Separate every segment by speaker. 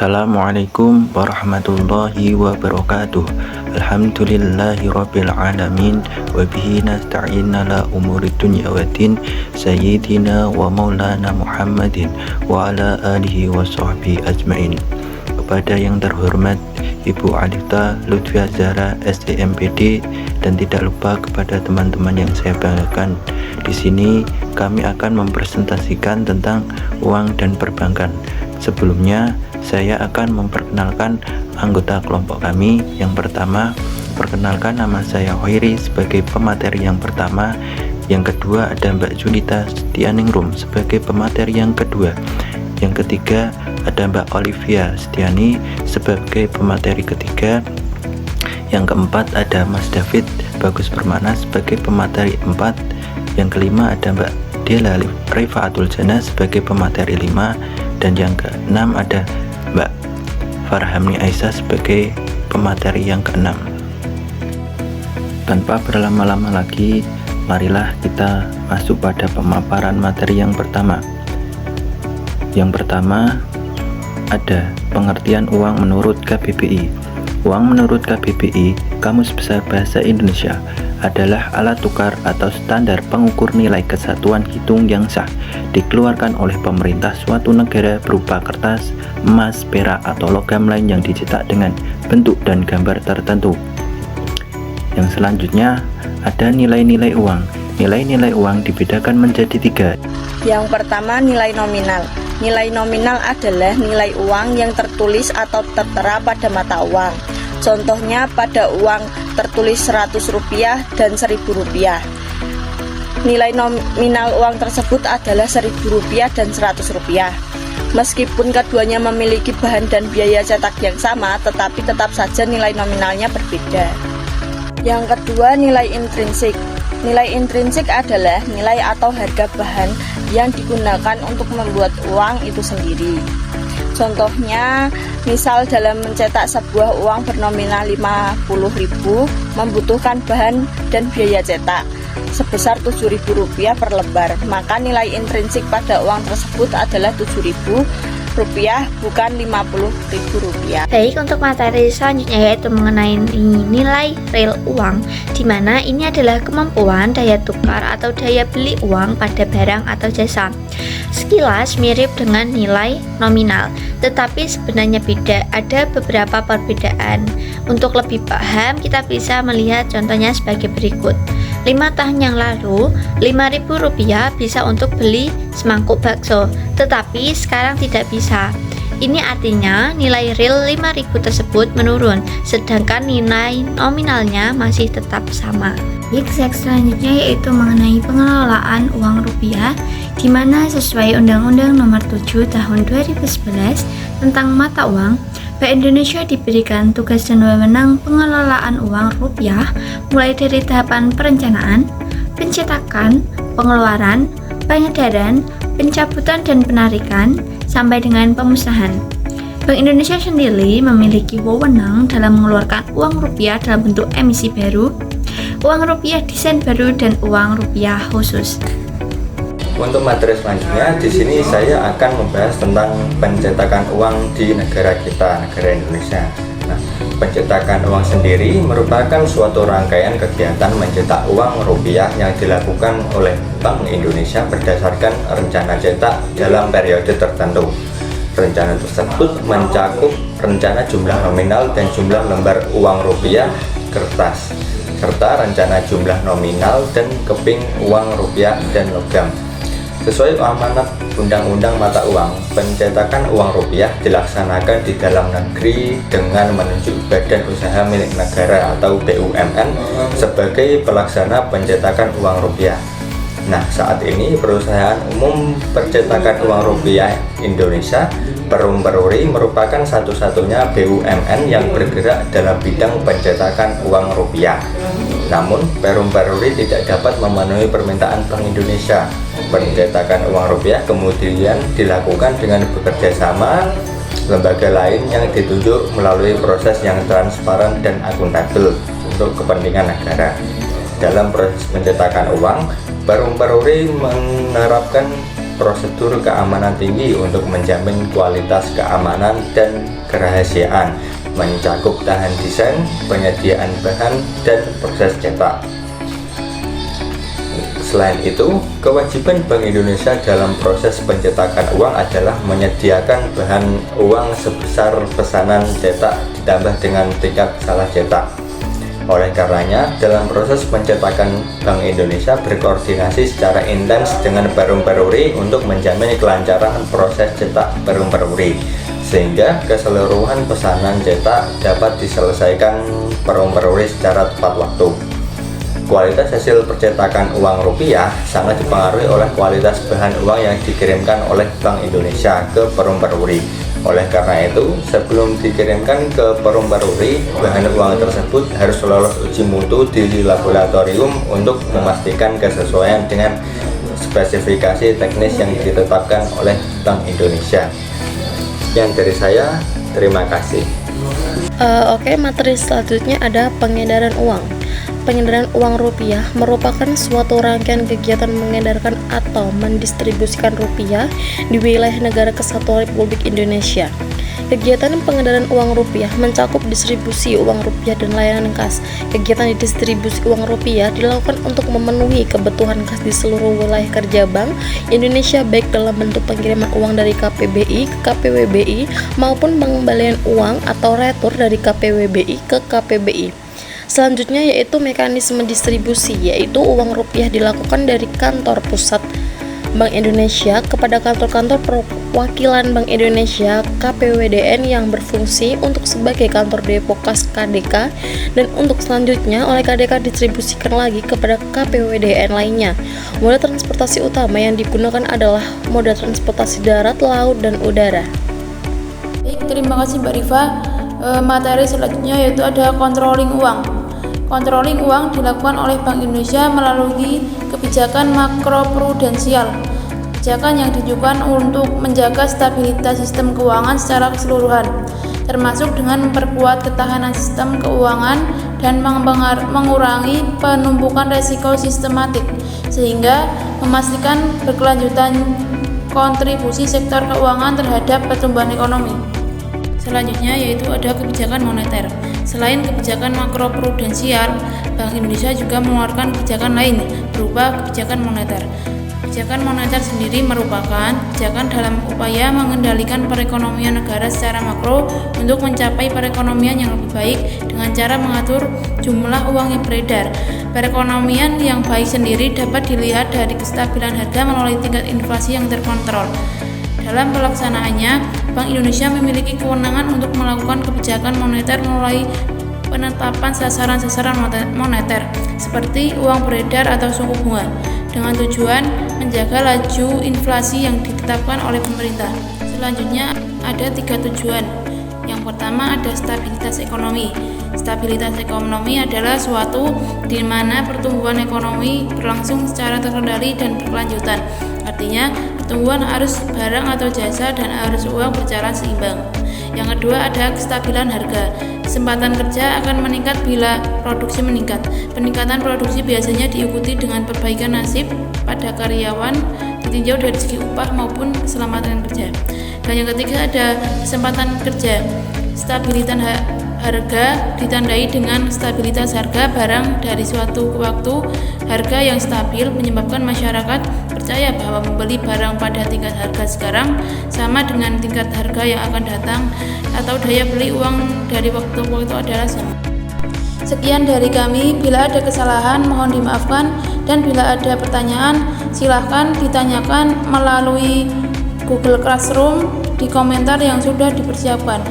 Speaker 1: Assalamualaikum warahmatullahi wabarakatuh. Alhamdulillahi rabbil alamin. Wabihi nasta'in ala umuri dunya waddin. Sayyidina wa maulana Muhammadin wa ala alihi wa sahbihi ajmain. Kepada yang terhormat Ibu Alifta Lutfia Zahra STMPD, dan tidak lupa kepada teman-teman yang saya banggakan. Di sini kami akan mempresentasikan tentang uang dan perbankan. Sebelumnya saya akan memperkenalkan anggota kelompok kami. Yang pertama, perkenalkan, nama saya Hoiri sebagai pemateri yang pertama. Yang kedua ada Mbak Junita Setianingrum sebagai pemateri yang kedua. Yang ketiga ada Mbak Olivia Setiani sebagai pemateri ketiga. Yang keempat ada Mas David Bagus Permana sebagai pemateri 4. Yang kelima ada Mbak Dela Rifaatul Jana sebagai pemateri 5. Dan yang keenam ada Mbak Farhamni Aisyah sebagai pemateri yang keenam. Tanpa berlama-lama lagi, marilah kita masuk pada pemaparan materi yang pertama. Yang pertama ada pengertian uang menurut KBBI. Uang menurut KBBI, Kamus Besar Bahasa Indonesia, adalah alat tukar atau standar pengukur nilai kesatuan hitung yang sah, dikeluarkan oleh pemerintah suatu negara berupa kertas, emas, perak, atau logam lain yang dicetak dengan bentuk dan gambar tertentu. Yang selanjutnya ada nilai-nilai uang. Nilai-nilai uang dibedakan menjadi 3.
Speaker 2: Yang pertama, nilai nominal. Nilai nominal adalah nilai uang yang tertulis atau tertera pada mata uang. Contohnya pada uang tertulis Rp100 dan Rp1.000. Nilai nominal uang tersebut adalah Rp1.000 dan Rp100. Meskipun keduanya memiliki bahan dan biaya cetak yang sama, tetapi tetap saja nilai nominalnya berbeda. Yang kedua, nilai intrinsik. Nilai intrinsik adalah nilai atau harga bahan yang digunakan untuk membuat uang itu sendiri. Contohnya, misal dalam mencetak sebuah uang bernominal Rp50.000 membutuhkan bahan dan biaya cetak sebesar Rp7.000 per lembar, maka nilai intrinsik pada uang tersebut adalah Rp7.000, bukan Rp50.000.
Speaker 3: Baik, untuk materi selanjutnya yaitu mengenai nilai real uang, di mana ini adalah kemampuan daya tukar atau daya beli uang pada barang atau jasa. Sekilas mirip dengan nilai nominal, tetapi sebenarnya beda. Ada beberapa perbedaan. Untuk lebih paham, kita bisa melihat contohnya sebagai berikut. 5 tahun yang lalu, Rp5.000 bisa untuk beli semangkuk bakso, tetapi sekarang tidak bisa. Ini artinya nilai real Rp5.000 tersebut menurun, sedangkan nilai nominalnya masih tetap sama. Seks selanjutnya yaitu mengenai pengelolaan uang rupiah, di mana sesuai Undang-Undang Nomor 7 Tahun 2011 tentang mata uang, Bank Indonesia diberikan tugas dan wewenang pengelolaan uang rupiah mulai dari tahapan perencanaan, pencetakan, pengeluaran, pengedaran, pencabutan dan penarikan, sampai dengan pemusnahan. Bank Indonesia sendiri memiliki wewenang dalam mengeluarkan uang rupiah dalam bentuk emisi baru, uang rupiah desain baru, dan uang rupiah khusus.
Speaker 4: Untuk materi selanjutnya, di sini saya akan membahas tentang pencetakan uang di negara kita, negara Indonesia. Nah, pencetakan uang sendiri merupakan suatu rangkaian kegiatan mencetak uang rupiah yang dilakukan oleh Bank Indonesia berdasarkan rencana cetak dalam periode tertentu. Rencana tersebut mencakup rencana jumlah nominal dan jumlah lembar uang rupiah kertas, serta rencana jumlah nominal dan keping uang rupiah dan logam. Sesuai amanat Undang-Undang Mata Uang, pencetakan uang rupiah dilaksanakan di dalam negeri dengan menunjuk Badan Usaha Milik Negara atau BUMN sebagai pelaksana pencetakan uang rupiah. Nah, saat ini Perusahaan Umum Percetakan Uang Rupiah Indonesia Perum Peruri merupakan satu-satunya BUMN yang bergerak dalam bidang pencetakan uang rupiah. Namun, Perum Peruri tidak dapat memenuhi permintaan Bank Indonesia. Pencetakan uang rupiah kemudian dilakukan dengan bekerja sama lembaga lain yang ditunjuk melalui proses yang transparan dan akuntabel untuk kepentingan negara. Dalam proses pencetakan uang, Perum Peruri menerapkan prosedur keamanan tinggi untuk menjamin kualitas keamanan dan kerahasiaan, mencakup tahan desain, penyediaan bahan, dan proses cetak. Selain itu, kewajiban Bank Indonesia dalam proses pencetakan uang adalah menyediakan bahan uang sebesar pesanan cetak ditambah dengan tingkat salah cetak. Oleh karenanya, dalam proses pencetakan Bank Indonesia berkoordinasi secara intens dengan Perum Peruri untuk menjamin kelancaran proses cetak Perum Peruri, sehingga keseluruhan pesanan cetak dapat diselesaikan Perum Peruri secara tepat waktu. Kualitas hasil percetakan uang rupiah sangat dipengaruhi oleh kualitas bahan uang yang dikirimkan oleh Bank Indonesia ke Perum Peruri. Oleh karena itu, sebelum dikirimkan ke Perum Peruri, bahan uang tersebut harus lolos uji mutu di laboratorium untuk memastikan kesesuaian dengan spesifikasi teknis yang ditetapkan oleh Bank Indonesia. Sekian dari saya, terima kasih.
Speaker 5: Oke, materi selanjutnya ada pengedaran uang. Pengedaran uang rupiah merupakan suatu rangkaian kegiatan mengedarkan atau mendistribusikan rupiah di wilayah negara kesatuan Republik Indonesia. Kegiatan pengedaran uang rupiah mencakup distribusi uang rupiah dan layanan kas. Kegiatan distribusi uang rupiah dilakukan untuk memenuhi kebutuhan kas di seluruh wilayah kerja Bank Indonesia, baik dalam bentuk pengiriman uang dari KPBI ke KPWBI maupun pengembalian uang atau retur dari KPWBI ke KPBI. Selanjutnya yaitu mekanisme distribusi, yaitu uang rupiah dilakukan dari kantor pusat Bank Indonesia kepada kantor-kantor perwakilan Bank Indonesia KPWDN yang berfungsi untuk sebagai kantor depo kas KDK, dan untuk selanjutnya oleh KDK distribusikan lagi kepada KPWDN lainnya. Moda transportasi utama yang digunakan adalah moda transportasi darat, laut, dan udara.
Speaker 6: Baik, terima kasih Mbak Rifa. Materi selanjutnya yaitu ada controlling uang. Controlling uang dilakukan oleh Bank Indonesia melalui kebijakan makroprudensial, kebijakan yang ditujukan untuk menjaga stabilitas sistem keuangan secara keseluruhan, termasuk dengan memperkuat ketahanan sistem keuangan dan mengurangi penumpukan risiko sistematik, sehingga memastikan berkelanjutan kontribusi sektor keuangan terhadap pertumbuhan ekonomi. Selanjutnya yaitu ada kebijakan moneter. Selain kebijakan makroprudensial, Bank Indonesia juga mengeluarkan kebijakan lain berupa kebijakan moneter. Kebijakan moneter sendiri merupakan kebijakan dalam upaya mengendalikan perekonomian negara secara makro untuk mencapai perekonomian yang lebih baik dengan cara mengatur jumlah uang yang beredar. Perekonomian yang baik sendiri dapat dilihat dari kestabilan harga melalui tingkat inflasi yang terkontrol. Dalam pelaksanaannya, Bank Indonesia memiliki kewenangan untuk melakukan kebijakan moneter melalui penetapan sasaran-sasaran moneter seperti uang beredar atau suku bunga, dengan tujuan menjaga laju inflasi yang ditetapkan oleh pemerintah. Selanjutnya ada 3 tujuan. Yang pertama ada stabilitas ekonomi. Stabilitas ekonomi adalah suatu di mana pertumbuhan ekonomi berlangsung secara terkendali dan berkelanjutan. Artinya, pertumbuhan arus barang atau jasa dan arus uang berjalan seimbang. Yang kedua ada kestabilan harga. Kesempatan kerja akan meningkat bila produksi meningkat. Peningkatan produksi biasanya diikuti dengan perbaikan nasib pada karyawan, ditinjau dari segi upah maupun keselamatan kerja. Dan yang ketiga ada kesempatan kerja. Stabilitas harga ditandai dengan stabilitas harga barang dari suatu waktu. Harga yang stabil menyebabkan masyarakat percaya bahwa membeli barang pada tingkat harga sekarang sama dengan tingkat harga yang akan datang, atau daya beli uang dari waktu ke waktu adalah sama. Sekian dari kami. Bila ada kesalahan mohon dimaafkan, dan bila ada pertanyaan silahkan ditanyakan melalui Google Classroom di komentar yang sudah dipersiapkan.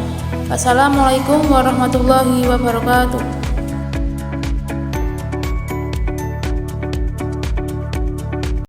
Speaker 6: Assalamualaikum warahmatullahi wabarakatuh.